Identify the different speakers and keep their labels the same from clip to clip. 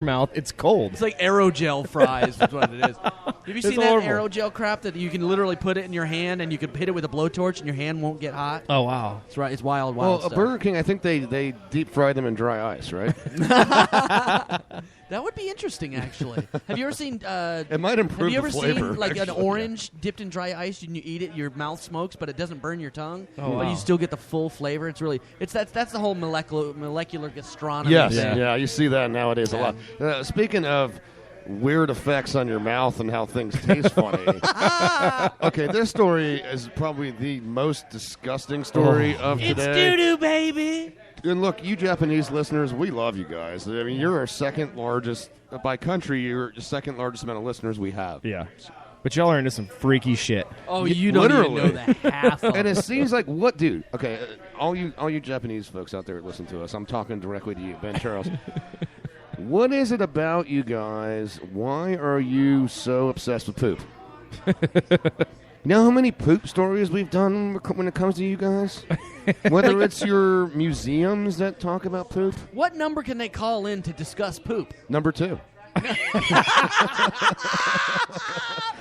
Speaker 1: mouth. It's cold.
Speaker 2: It's like aerogel fries is what it is. Have you seen that
Speaker 1: horrible.
Speaker 2: aerogel crap that you can literally put it in your hand and you can hit it with a blowtorch and your hand won't get hot?
Speaker 1: Oh, wow.
Speaker 2: It's right. It's wild
Speaker 3: Well,
Speaker 2: stuff.
Speaker 3: Burger King, I think they deep fry them in dry ice, right?
Speaker 2: That would be interesting, actually. Have you ever seen?
Speaker 3: It might improve
Speaker 2: Have you ever
Speaker 3: the flavor.
Speaker 2: seen like an
Speaker 3: actually.
Speaker 2: orange dipped in dry ice and you eat it? Your mouth smokes, but it doesn't burn your tongue.
Speaker 1: Oh,
Speaker 2: but
Speaker 1: wow.
Speaker 2: you still get the full flavor. It's really that's the whole molecular gastronomy.
Speaker 3: Yes,
Speaker 2: thing.
Speaker 3: yeah, you see that nowadays
Speaker 2: Yeah.
Speaker 3: a lot. Speaking of weird effects on your mouth and how things taste funny. Okay, this story is probably the most disgusting story of
Speaker 2: It's
Speaker 3: today.
Speaker 2: doo-doo, baby.
Speaker 3: And look, you Japanese listeners, we love you guys. I mean, you're our second largest, by country, you're the second largest amount of listeners we have.
Speaker 1: Yeah. But y'all are into some freaky shit.
Speaker 2: Oh, you don't even know
Speaker 3: Literally.
Speaker 2: the half of
Speaker 3: And it
Speaker 2: it.
Speaker 3: seems like what, dude? Okay, all you Japanese folks out there listen to us. I'm talking directly to you, Ben Charles. What is it about you guys? Why are you so obsessed with poop? You know how many poop stories we've done when it comes to you guys? Whether it's your museums that talk about poop.
Speaker 2: What number can they call in to discuss poop?
Speaker 3: Number 2.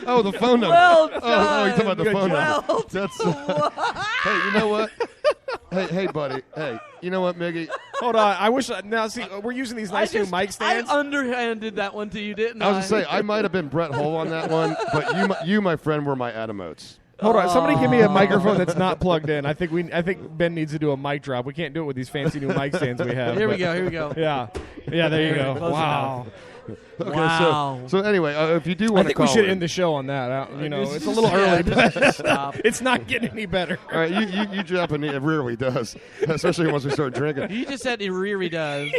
Speaker 3: Oh, the phone number.
Speaker 2: Well
Speaker 3: Oh, you're talking about the
Speaker 2: done.
Speaker 3: phone
Speaker 2: Well
Speaker 3: number. That's, hey, you know what? Hey, buddy. Hey, you know what, Miggy?
Speaker 1: Hold on. I wish. Now, see, we're using these nice new mic stands.
Speaker 2: I underhanded that one to you, didn't
Speaker 3: I was going to say, I might have been Brett Hull on that one, but you, my friend, were my Adamotes.
Speaker 1: Hold on. Somebody give me a microphone that's not plugged in. I think Ben needs to do a mic drop. We can't do it with these fancy new mic stands we have.
Speaker 2: Here we
Speaker 1: but-
Speaker 2: go. Here we go.
Speaker 1: Yeah. Yeah, there you go.
Speaker 2: Close
Speaker 1: Wow.
Speaker 3: Okay,
Speaker 2: Wow.
Speaker 3: so anyway, if you do
Speaker 1: I
Speaker 3: want to
Speaker 1: think
Speaker 3: call
Speaker 1: we should
Speaker 3: in,
Speaker 1: end the show on that. It's a little
Speaker 2: Yeah,
Speaker 1: early, but
Speaker 2: just stop.
Speaker 1: it's not getting any better.
Speaker 3: all right, you Japanese, it rarely does, especially once we start drinking.
Speaker 2: You just said it really does.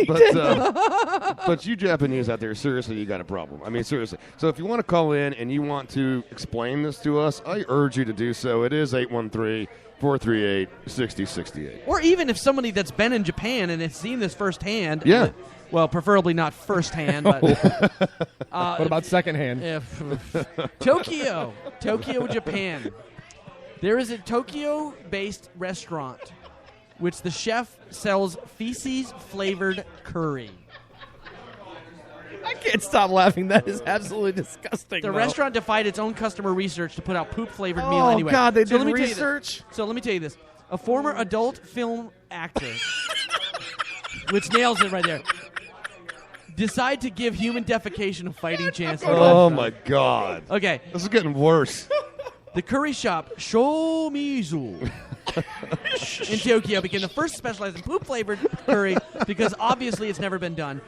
Speaker 3: But you Japanese out there, seriously, you got a problem. I mean, seriously. So if you want to call in and you want to explain this to us, I urge you to do so. It is 813-438-6068.
Speaker 2: Or even if somebody that's been in Japan and has seen this firsthand.
Speaker 3: Yeah.
Speaker 2: Well, preferably not firsthand, but
Speaker 1: What about secondhand?
Speaker 2: if Tokyo, Japan. There is a Tokyo-based restaurant which the chef sells feces-flavored curry.
Speaker 1: I can't stop laughing. That is absolutely disgusting.
Speaker 2: The
Speaker 1: though.
Speaker 2: restaurant defied its own customer research to put out poop-flavored meal
Speaker 1: Oh,
Speaker 2: anyway.
Speaker 1: God, they
Speaker 2: So
Speaker 1: did
Speaker 2: let me tell you this.
Speaker 1: research?
Speaker 2: So let me tell you this. A former adult film actor, which nails it right there, decide to give human defecation a fighting chance. in the
Speaker 3: Oh,
Speaker 2: restaurant.
Speaker 3: my God.
Speaker 2: Okay,
Speaker 3: This is getting worse.
Speaker 2: the curry shop Shomizu in Tokyo became the first to specialize in poop-flavored curry because obviously it's never been done.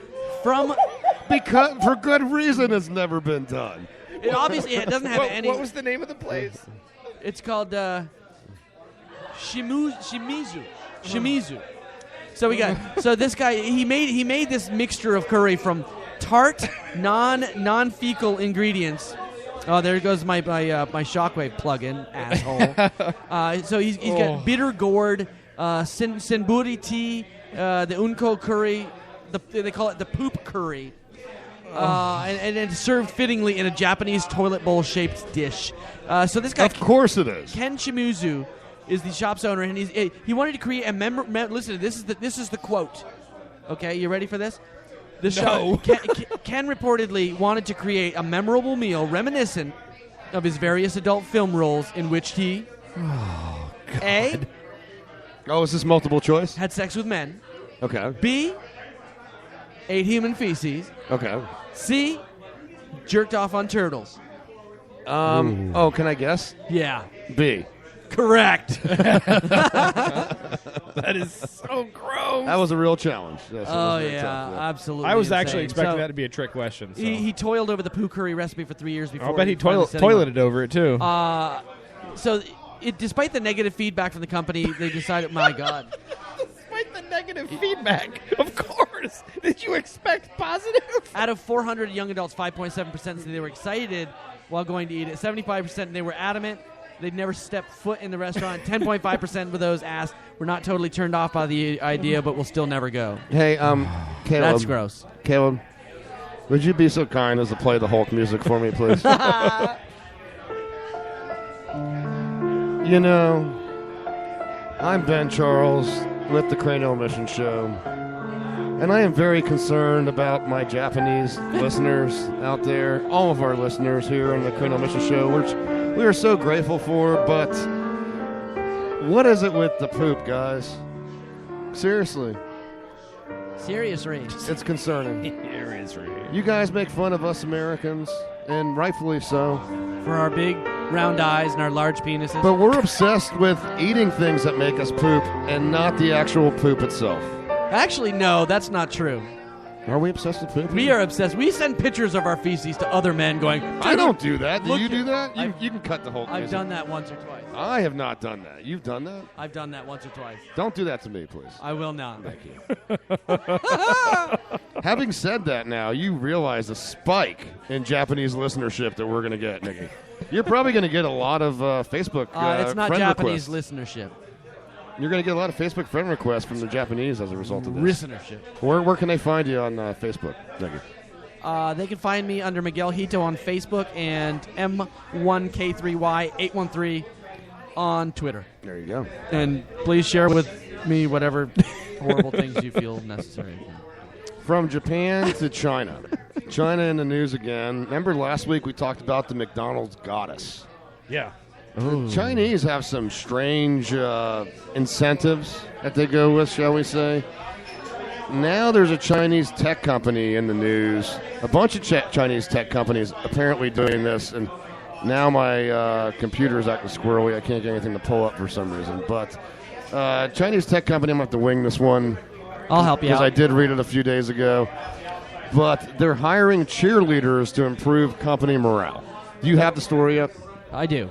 Speaker 3: Because for good reason, it's never been done.
Speaker 2: It obviously it doesn't have any.
Speaker 1: What was the name of the place?
Speaker 2: It's called Shimizu. So we got this guy he made this mixture of curry from tart non-fecal ingredients. Oh, there goes my Shockwave plug-in, asshole. So he's got bitter gourd, senburi tea, the unko curry. They call it the poop curry. And it's served fittingly in a Japanese toilet bowl shaped dish. So this guy,
Speaker 3: Of course it is.
Speaker 2: Ken Shimizu, is the shop's owner, and he wanted to create a listen, this is the quote. Okay, you ready for this? Ken reportedly wanted to create a memorable meal reminiscent of his various adult film roles in which he A,
Speaker 3: Oh, is this multiple choice?
Speaker 2: had sex with men,
Speaker 3: Okay.
Speaker 2: B, ate human feces,
Speaker 3: Okay.
Speaker 2: C, jerked off on turtles.
Speaker 3: Oh, can I guess?
Speaker 2: Yeah.
Speaker 3: B.
Speaker 2: Correct.
Speaker 1: That is so gross.
Speaker 3: That was a real challenge. Yes, it
Speaker 2: Oh,
Speaker 3: was very
Speaker 2: yeah,
Speaker 3: tough,
Speaker 2: absolutely.
Speaker 1: I was
Speaker 2: insane.
Speaker 1: actually expecting
Speaker 2: So,
Speaker 1: that to be a trick question. So.
Speaker 2: He toiled over the poo curry recipe for 3 years before.
Speaker 1: I'll bet he
Speaker 2: finally set him up.
Speaker 1: toileted over it, too.
Speaker 2: So, despite the negative feedback from the company, they decided, my God.
Speaker 1: Despite the negative feedback, of course. Did you expect positive?
Speaker 2: Out of 400 young adults, 5.7% said they were excited while going to eat it. 75% they were adamant. They'd never stepped foot in the restaurant. 10.5% of those asked were not totally turned off by the idea, but will still never go.
Speaker 3: Hey, Caleb.
Speaker 2: That's gross.
Speaker 3: Caleb, would you be so kind as to play the Hulk music for me, please? You know, I'm Ben Charles with the Cranial Mission Show. And I am very concerned about my Japanese listeners out there, all of our listeners here on the Colonel Mission Show, which we are so grateful for. But what is it with the poop, guys? Seriously,
Speaker 2: Serious rage.
Speaker 3: it's concerning.
Speaker 1: Seriously.
Speaker 3: You guys make fun of us Americans, and rightfully so.
Speaker 2: For our big round eyes and our large penises.
Speaker 3: But we're obsessed with eating things that make us poop and not the actual poop itself.
Speaker 2: Actually, no, that's not true.
Speaker 3: Are we obsessed with poop?
Speaker 2: We are obsessed. We send pictures of our feces to other men going,
Speaker 3: I don't do that. Do
Speaker 2: Look
Speaker 3: you
Speaker 2: at-
Speaker 3: do that? You,
Speaker 2: I've-
Speaker 3: you can cut the whole thing.
Speaker 2: I've done that once or twice.
Speaker 3: I have not done that. You've done that?
Speaker 2: I've done that once or twice.
Speaker 3: Don't do that to me, please.
Speaker 2: I will not.
Speaker 3: Thank you. Having said that now, you realize the spike in Japanese listenership that we're going to get, Nikki. You're probably going to get a lot of Facebook
Speaker 2: It's not
Speaker 3: friend
Speaker 2: Japanese
Speaker 3: requests.
Speaker 2: listenership.
Speaker 3: You're going to get a lot of Facebook friend requests from the Japanese as a result of this.
Speaker 2: Listenership.
Speaker 3: Where can they find you on Facebook, Nikki?
Speaker 2: They can find me under Miguel Hito on Facebook and M1K3Y813 on Twitter.
Speaker 3: There you go.
Speaker 2: And please share with me whatever horrible things you feel necessary.
Speaker 3: From Japan to China. China in the news again. Remember last week we talked about the McDonald's goddess.
Speaker 1: Yeah.
Speaker 3: The Chinese have some strange incentives that they go with, shall we say. Now there's a Chinese tech company in the news. A bunch of Chinese tech companies apparently doing this, and now my computer is acting squirrely. I can't get anything to pull up for some reason. But Chinese tech company, I'm going to have to wing this one.
Speaker 2: I'll help you
Speaker 3: Because
Speaker 2: out.
Speaker 3: I did read it a few days ago. But they're hiring cheerleaders to improve company morale. Do you have the story yet?
Speaker 2: I do.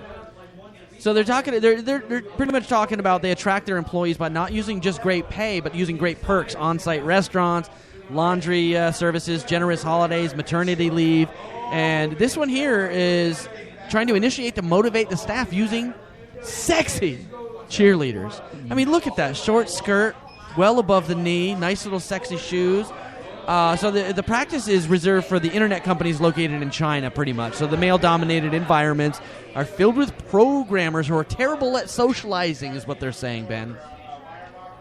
Speaker 2: So they're talking. They're pretty much talking about they attract their employees by not using just great pay, but using great perks: on-site restaurants, laundry services, generous holidays, maternity leave, and this one here is trying to initiate to motivate the staff using sexy cheerleaders. I mean, look at that short skirt, well above the knee, nice little sexy shoes. So the practice is reserved for the internet companies located in China, pretty much. So the male-dominated environments are filled with programmers who are terrible at socializing, is what they're saying, Ben.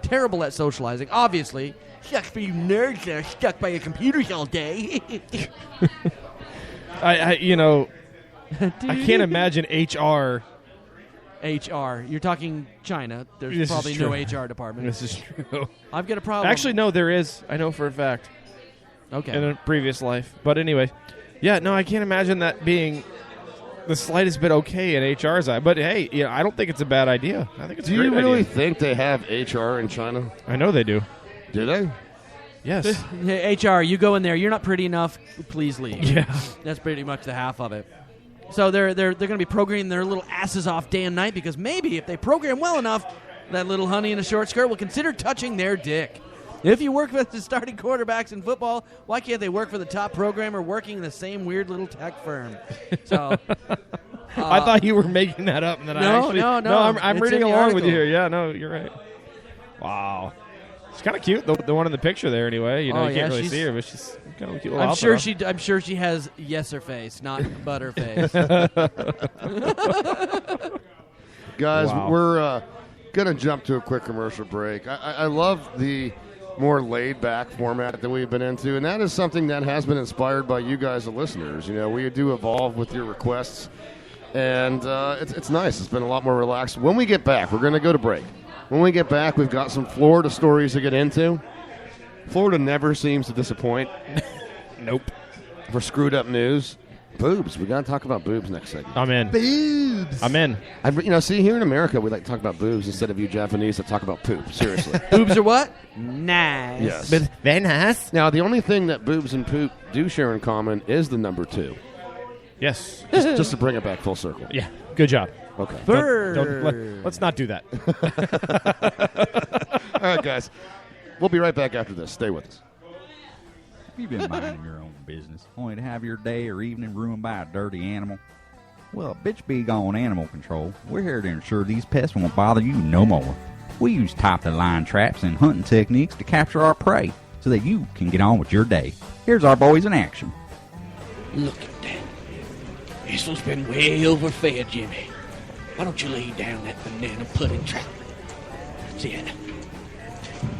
Speaker 2: Terrible at socializing. Obviously, sucks for you nerds that are stuck by your computers all day.
Speaker 1: I can't imagine HR.
Speaker 2: HR. You're talking China. There's
Speaker 1: This is
Speaker 2: probably
Speaker 1: true.
Speaker 2: no HR department.
Speaker 1: This is true.
Speaker 2: I've got a problem.
Speaker 1: Actually, no, there is. I know for a fact.
Speaker 2: okay.
Speaker 1: In a previous life. But anyway, yeah, no, I can't imagine that being the slightest bit okay in HR's eye. But hey, I don't think it's a bad idea. I think it's a
Speaker 3: Do
Speaker 1: great
Speaker 3: you really
Speaker 1: idea.
Speaker 3: think they have HR in China?
Speaker 1: I know they do.
Speaker 3: Do they?
Speaker 1: Yes.
Speaker 2: Hey, HR, you go in there. You're not pretty enough. Please leave.
Speaker 1: Yeah.
Speaker 2: That's pretty much the half of it. So they're going to be programming their little asses off day and night because maybe if they program well enough, that little honey in a short skirt will consider touching their dick. If you work with the starting quarterbacks in football, why can't they work for the top programmer working in the same weird little tech firm? So
Speaker 1: I thought you were making that up. And then
Speaker 2: No, no.
Speaker 1: I'm
Speaker 2: It's
Speaker 1: reading
Speaker 2: in the
Speaker 1: along with you
Speaker 2: article.
Speaker 1: here. Yeah, no, you're right. Wow. It's kind of cute, the one in the picture there. Anyway, you
Speaker 2: Oh,
Speaker 1: can't
Speaker 2: yeah,
Speaker 1: really
Speaker 2: she's-
Speaker 1: see her, but she's kind of a cute little
Speaker 2: I'm
Speaker 1: outfit, huh?
Speaker 2: sure she has yeser face, not butter face.
Speaker 3: Guys,
Speaker 1: Wow.
Speaker 3: we're going to jump to a quick commercial break. I love the more laid-back format that we've been into, and that is something that has been inspired by you guys, the listeners. We do evolve with your requests, and it's nice. It's been a lot more relaxed. When we get back, we're going to go to break. When we get back, we've got some Florida stories to get into. Florida never seems to disappoint.
Speaker 1: Nope.
Speaker 3: For screwed up news. Boobs. We got to talk about boobs next segment.
Speaker 1: I'm in.
Speaker 3: Boobs.
Speaker 1: I'm in.
Speaker 3: See, here in America, we like to talk about boobs instead of you Japanese that talk about poop. Seriously.
Speaker 2: Boobs are what? Nice.
Speaker 3: Yes.
Speaker 1: But very nice.
Speaker 3: Now, the only thing that boobs and poop do share in common is the number 2.
Speaker 1: Yes.
Speaker 3: Just to bring it back full circle.
Speaker 1: Yeah. Good job.
Speaker 3: Okay.
Speaker 1: Let's not do that.
Speaker 3: All right, guys. We'll be right back after this. Stay with us.
Speaker 4: Have you been minding your own business, only to have your day or evening ruined by a dirty animal? Well, Bitch Big on Animal Control, we're here to ensure these pests won't bother you no more. We use top-of-the-line traps and hunting techniques to capture our prey so that you can get on with your day. Here's our boys in action.
Speaker 5: Look at that. This one's been way overfed, Jimmy. Why don't you lay down that banana pudding trap? That's it.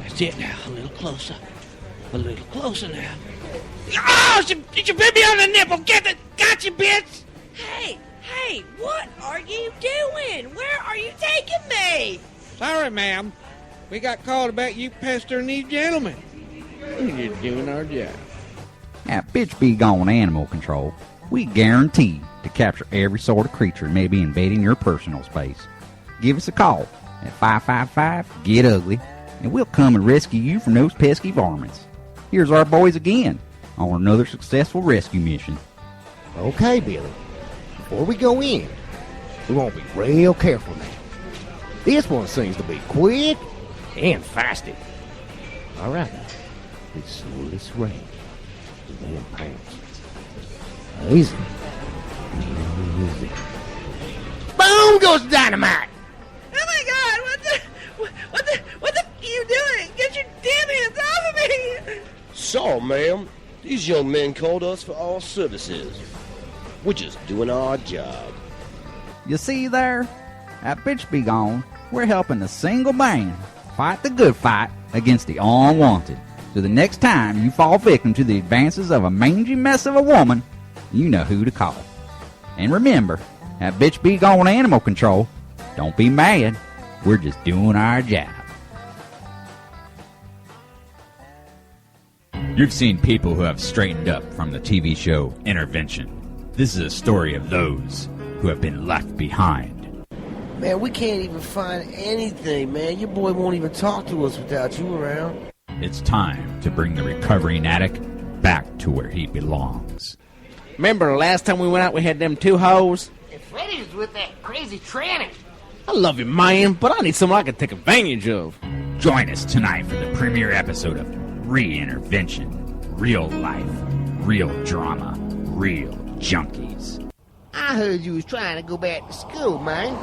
Speaker 5: That's it now. A little closer. A little closer now. Oh, she bit me on the nipple. Gotcha, bitch.
Speaker 6: Hey, what are you doing? Where are you taking me?
Speaker 5: Sorry, ma'am. We got called about you pestering these gentlemen. We're just doing our job.
Speaker 4: At Bitch Be Gone Animal Control, we guarantee to capture every sort of creature that may be invading your personal space. Give us a call at 555-GET-UGLY, and we'll come and rescue you from those pesky varmints. Here's our boys again on another successful rescue mission.
Speaker 7: Okay, Billy. Before we go in, we want to be real careful now. This one seems to be quick and feisty. All right, let's slow this range. And pounce. Easy. Easy. Boom goes dynamite.
Speaker 6: Oh my God! What the are you doing? Get your damn hands off of me!
Speaker 8: So, ma'am, these young men called us for our services. We're just doing our job.
Speaker 4: You see there? At Bitch Be Gone, we're helping the single man fight the good fight against the unwanted. So the next time you fall victim to the advances of a mangy mess of a woman, you know who to call. And remember, at Bitch Be Gone Animal Control, don't be mad. We're just doing our job.
Speaker 9: You've seen people who have straightened up from the TV show Intervention. This is a story of those who have been left behind.
Speaker 10: Man, we can't even find anything, man. Your boy won't even talk to us without you around.
Speaker 9: It's time to bring the recovering addict back to where he belongs.
Speaker 5: Remember the last time we went out, we had them two hoes?
Speaker 10: And Freddy was with that crazy tranny.
Speaker 5: I love you, man, but I need someone I can take advantage of.
Speaker 9: Join us tonight for the premiere episode of Reintervention. Real life, real drama, real junkies.
Speaker 7: I heard you was trying to go back to school, man.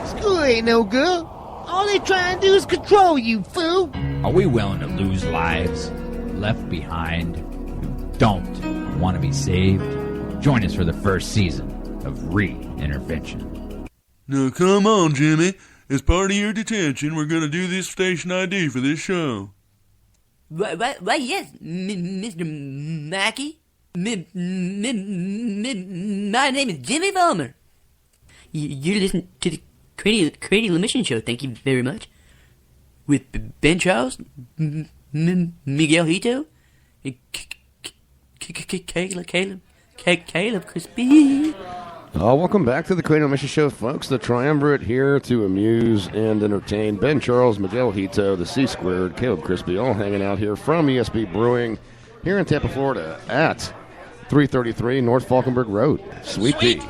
Speaker 7: School ain't no good. All they trying to do is control you, fool.
Speaker 9: Are we willing to lose lives left behind who don't want to be saved? Join us for the first season of Reintervention.
Speaker 11: Now come on, Jimmy. As part of your detention, we're going to do this station ID for this show.
Speaker 6: Why, yes, Mr. Mackey. My name is Jimmy Vollmer. You're listening to the Cranial Emission Show, thank you very much. With Ben Charles, Miguel Hito, and Caleb Crispy.
Speaker 3: Welcome back to the Cranial Mission Show, folks. The triumvirate here to amuse and entertain. Ben Charles, Miguel Hito, the C-Squared, Caleb Crispy, all hanging out here from ESB Brewing here in Tampa, Florida at 333 North Falkenberg Road. Sweet Pea.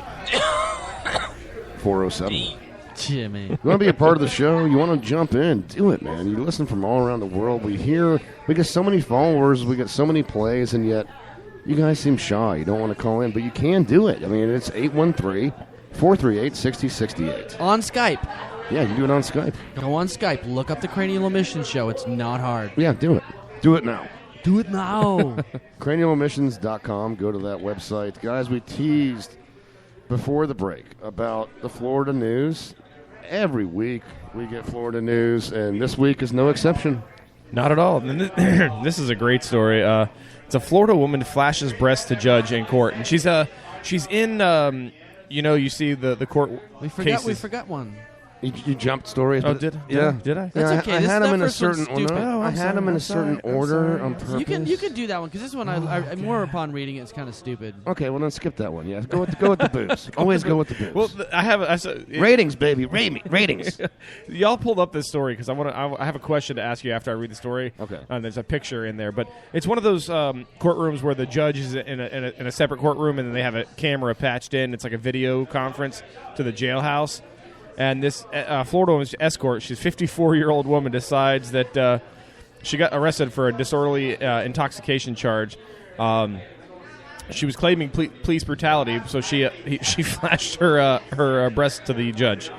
Speaker 3: 407.
Speaker 2: Jimmy.
Speaker 3: You want to be a part of the show? You want to jump in? Do it, man. You listen from all around the world. We get so many followers, we get so many plays, and yet you guys seem shy. You don't want to call in, but you can do it. I mean, it's 813-438-6068.
Speaker 2: On Skype.
Speaker 3: Yeah, you can do it on Skype.
Speaker 2: Go on Skype. Look up the Cranial Emission Show. It's not hard.
Speaker 3: Yeah, do it. Do it now.
Speaker 2: Do it now.
Speaker 3: CranialEmissions.com. Go to that website. Guys, we teased before the break about the Florida news. Every week we get Florida news, and this week is no exception.
Speaker 1: Not at all. And this is a great story. It's a Florida woman flashes breasts to judge in court, and she's in. You see the court.
Speaker 2: We
Speaker 1: cases.
Speaker 2: forgot one.
Speaker 3: You jumped stories.
Speaker 1: Oh, did I?
Speaker 2: That's
Speaker 3: yeah,
Speaker 2: okay.
Speaker 3: I
Speaker 2: This
Speaker 3: had
Speaker 2: is
Speaker 3: them in
Speaker 2: that
Speaker 3: a
Speaker 2: first one's
Speaker 3: certain order.
Speaker 2: stupid.
Speaker 3: I had them in a certain order on purpose.
Speaker 2: You can do that one because this one, I more upon reading it, it's kind of stupid.
Speaker 3: Okay, well then skip that one. Yeah, go with the boobs. Always go with the boobs.
Speaker 1: Well,
Speaker 3: ratings, baby, ratings.
Speaker 1: Y'all pulled up this story because I have a question to ask you after I read the story.
Speaker 3: Okay.
Speaker 1: There's a picture in there, but it's one of those courtrooms where the judge is in a separate courtroom, and then they have a camera patched in. It's like a video conference to the jailhouse. And this Florida woman's escort, she's a 54-year-old woman, decides that she got arrested for a disorderly intoxication charge. She was claiming police brutality, so she flashed her breast to the judge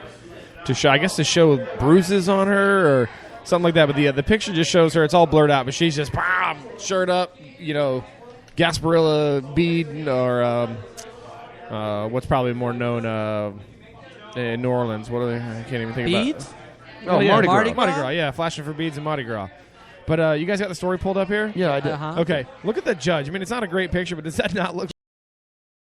Speaker 1: to show bruises on her or something like that. But the picture just shows her; it's all blurred out, but she's just shirt up, Gasparilla bead or what's probably more known. In New Orleans, what are they? I can't even think
Speaker 2: Beads?
Speaker 1: about.
Speaker 2: Oh, yeah,
Speaker 1: Mardi
Speaker 2: Gras.
Speaker 1: Gras, yeah, flashing for beads and Mardi Gras. But you guys got the story pulled up here?
Speaker 3: Yeah, I did.
Speaker 2: Uh-huh.
Speaker 1: Okay, look at the judge. I mean, it's not a great picture, but does that not look